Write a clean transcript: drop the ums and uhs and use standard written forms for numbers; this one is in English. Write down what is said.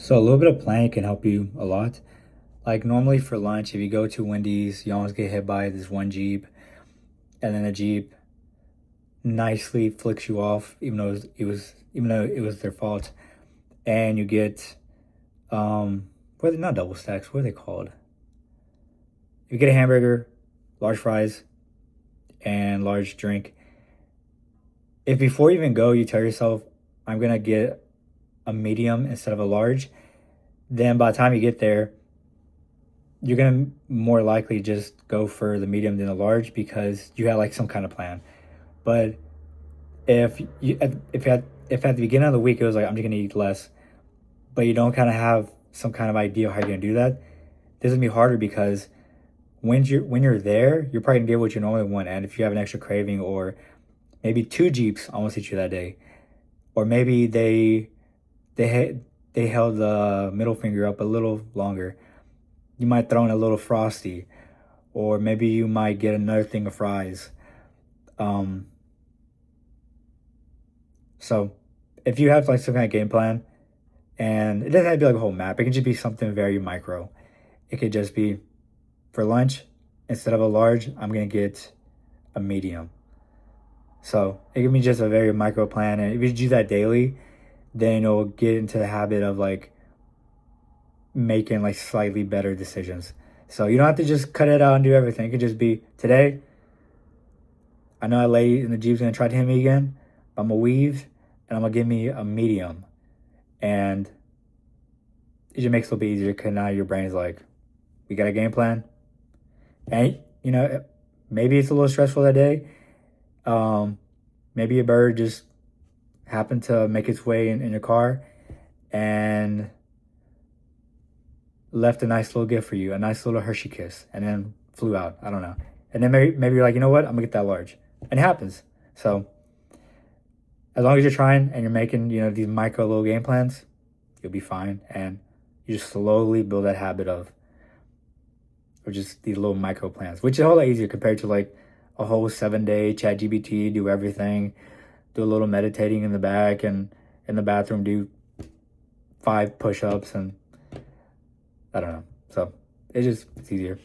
So a little bit of planning can help you a lot. Like normally for lunch, if you go to Wendy's, you always get hit by this one Jeep, and then the Jeep nicely flicks you off, even though it was their fault, and you get what are they not double stacks? What are they called? You get a hamburger, large fries, and large drink. If before you even go, you tell yourself, I'm gonna get a medium instead of a large, then by the time you get there, you're gonna more likely just go for the medium than the large because you had like some kind of plan. But if at the beginning of the week it was like I'm just gonna eat less, but you don't kind of have some kind of idea of how you're gonna do that, this is gonna be harder because when you're there, you're probably gonna get what you normally want, and if you have an extra craving or maybe two Jeeps almost hit you that day, or maybe they held the middle finger up a little longer. You might throw in a little frosty, or maybe you might get another thing of fries. Um, so if you have like some kind of game plan, and it doesn't have to be like a whole map, it can just be something very micro. It could just be for lunch, instead of a large, I'm gonna get a medium. So it can be just a very micro plan, and if you do that daily, then you'll get into the habit of like making like slightly better decisions. So you don't have to just cut it out and do everything. It could just be today. I know that lady in the Jeep's gonna try to hit me again. I'm gonna weave and I'm gonna give me a medium, and it just makes it a little bit easier because now your brain's like, we got a game plan, and maybe it's a little stressful that day. Um, Maybe a bird just happened to make its way in your car and left a nice little gift for you, a nice little Hershey kiss, and then flew out. I don't know. And then maybe you're like, you know what? I'm gonna get that large. And it happens. So as long as you're trying and you're making, these micro little game plans, you'll be fine. And you just slowly build that habit of just these little micro plans, which is a whole lot easier compared to like a whole 7 day chat GBT, do everything, do a little meditating in the back and in the bathroom, do 5 push-ups, and I don't know. So it's easier.